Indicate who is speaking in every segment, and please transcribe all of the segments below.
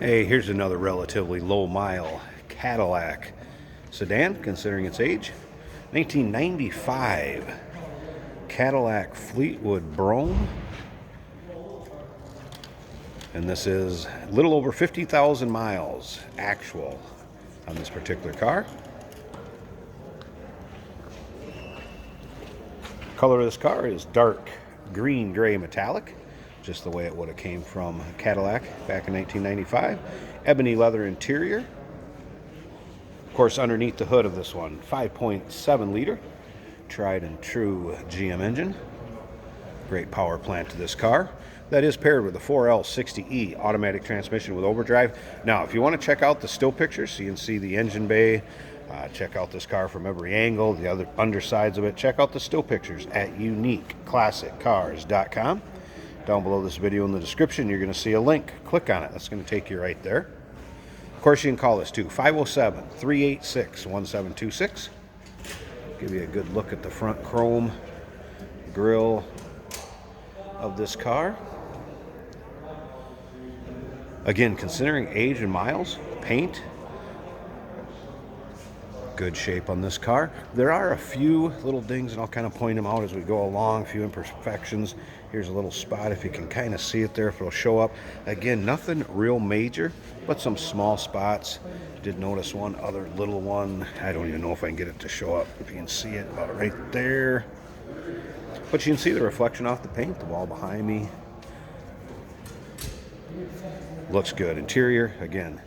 Speaker 1: Hey, here's another relatively low mile Cadillac sedan, considering its age. 1995 Cadillac Fleetwood Brougham. And this is a little over 50,000 miles actual on this particular car. Color of this car is dark green gray metallic, just the way it would have came from Cadillac back in 1995. Ebony leather interior. Of course, underneath the hood of this one, 5.7 liter tried and true GM engine. Great power plant to this car. That is paired with a 4L60E automatic transmission with overdrive. Now, if you want to check out the still pictures so you can see the engine bay, check out this car from every angle, the other undersides of it, check out the still pictures at uniqueclassiccars.com. Down below this video in the description, you're going to see a link. Click on it. That's going to take you right there. Of course, you can call us too, 507-386-1726. Give you a good look at the front chrome grille of this car. Again, considering age and miles, paint, good shape on this car. There are a few little dings, and I'll kind of point them out as we go along, a few imperfections. Here's a little spot, if you can kind of see it there, if it'll show up. Again, nothing real major, but some small spots. Did notice one other little one. I don't even know if I can get it to show up. If you can see it about right there. But you can see the reflection off the paint, the wall behind me. Looks good. Interior, again,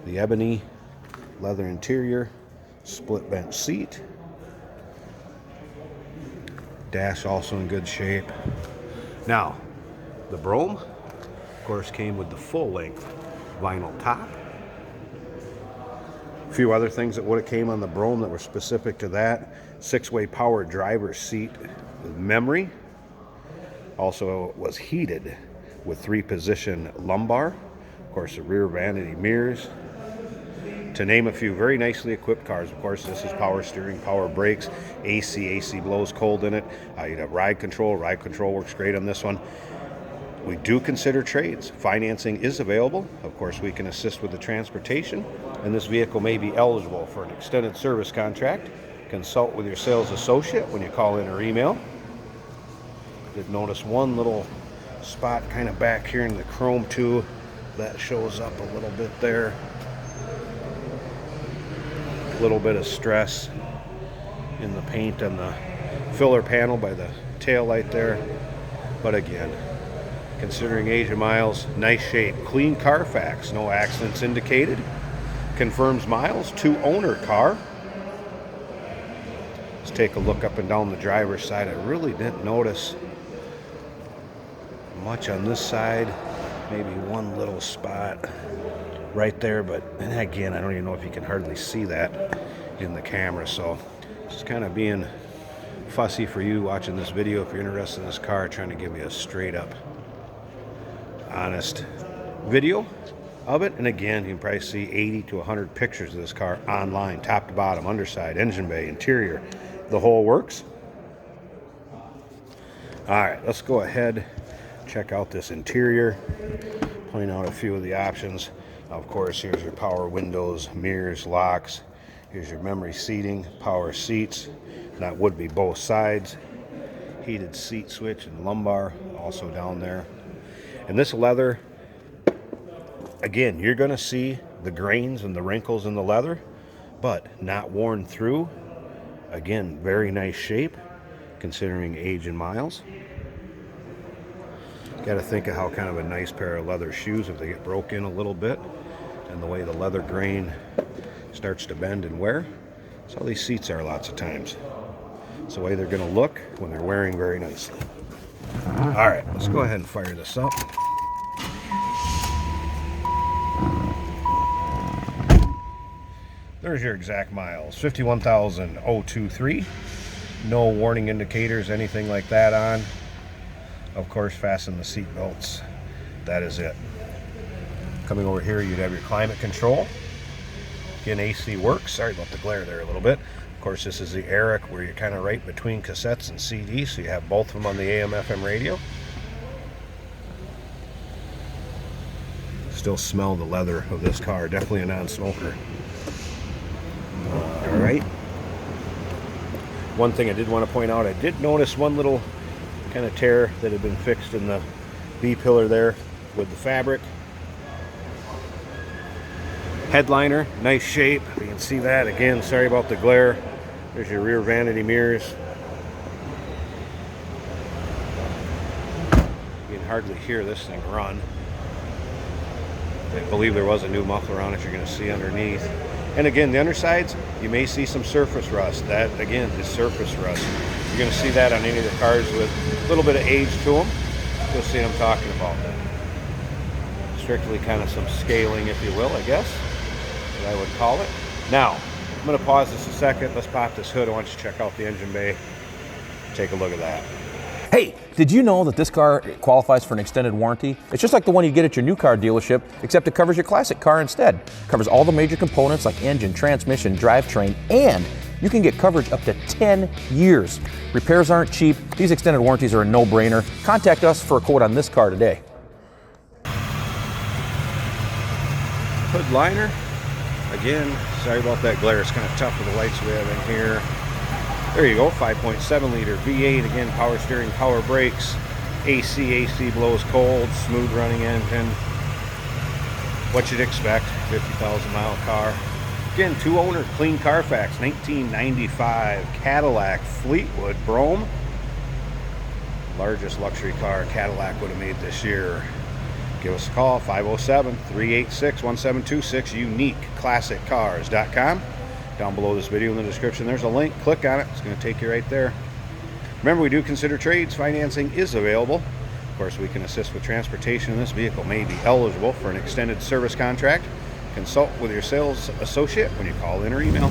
Speaker 1: the ebony leather interior. Split bench seat. Dash also in good shape. Now, the Brougham, of course, came with the full-length vinyl top. A few other things that would have came on the Brougham that were specific to that. 6-way power driver's seat with memory. Also was heated with 3-position lumbar. Of course, the rear vanity mirrors. To name a few, very nicely equipped cars. Of course, this is power steering, power brakes, AC blows cold in it. You'd have ride control. Ride control works great on this one. We do consider trades. Financing is available. Of course, we can assist with the transportation, and this vehicle may be eligible for an extended service contract. Consult with your sales associate when you call in or email. Did notice one little spot kind of back here in the chrome too. That shows up a little bit there. Little bit of stress in the paint on the filler panel by the tail light there, but again, considering age and miles, nice shape. Clean Carfax, no accidents indicated. Confirms miles, 2-owner car. Let's take a look up and down the driver's side. I really didn't notice much on this side, maybe one little spot right there, but again, I don't even know if you can hardly see that in the camera, so just kind of being fussy for you watching this video. If you're interested in this car, trying to give you a straight up honest video of it. And again, you can probably see 80 to 100 pictures of this car online, top to bottom, underside, engine bay, interior, the whole works. All right, let's go ahead, check out this interior, point out a few of the options. Of course, here's your power windows, mirrors, locks. Here's your memory seating, power seats. That would be both sides. Heated seat switch and lumbar also down there. And this leather, again, you're going to see the grains and the wrinkles in the leather, but not worn through. Again, very nice shape considering age and miles. Got to think of how kind of a nice pair of leather shoes, if they get broke in a little bit, and the way the leather grain starts to bend and wear. That's how these seats are lots of times. It's the way they're going to look when they're wearing very nicely. All right, let's go ahead and fire this up. There's your exact miles, 51,023. No warning indicators, anything like that on. Of course, fasten the seat belts. That is it. Coming over here, you'd have your climate control. Again, AC works. Sorry about the glare there a little bit. Of course, this is the Eric, where you're kind of right between cassettes and CDs, so you have both of them on the AM/FM radio. Still smell the leather of this car. Definitely a non-smoker. All right. One thing I did want to point out, I did notice one little kind of tear that had been fixed in the B-pillar there with the fabric. Headliner, nice shape. You can see that. Again, sorry about the glare. There's your rear vanity mirrors. You can hardly hear this thing run. I believe there was a new muffler on it you're going to see underneath. And again, the undersides, you may see some surface rust. That, again, is surface rust. You're going to see that on any of the cars with a little bit of age to them. You'll see what I'm talking about. Strictly kind of some scaling, if you will, I guess, that I would call it. Now, I'm going to pause this a second. Let's pop this hood. I want you to check out the engine bay. Take a look at that.
Speaker 2: Hey, did you know that this car qualifies for an extended warranty? It's just like the one you get at your new car dealership, except it covers your classic car instead. It covers all the major components like engine, transmission, drivetrain, and you can get coverage up to 10 years. Repairs aren't cheap. These extended warranties are a no-brainer. Contact us for a quote on this car today.
Speaker 1: Hood liner. Again, sorry about that glare. It's kind of tough with the lights we have in here. There you go, 5.7 liter V8, again, power steering, power brakes, AC blows cold, smooth running engine. What you'd expect, 50,000 mile car. Again, 2-owner, clean Carfax, 1995 Cadillac Fleetwood Brougham. Largest luxury car Cadillac would have made this year. Give us a call, 507-386-1726, uniqueclassiccars.com. Down below this video in the description, there's a link. Click on it. It's going to take you right there. Remember, we do consider trades. Financing is available. Of course, we can assist with transportation, and this vehicle may be eligible for an extended service contract. Consult with your sales associate when you call in or email.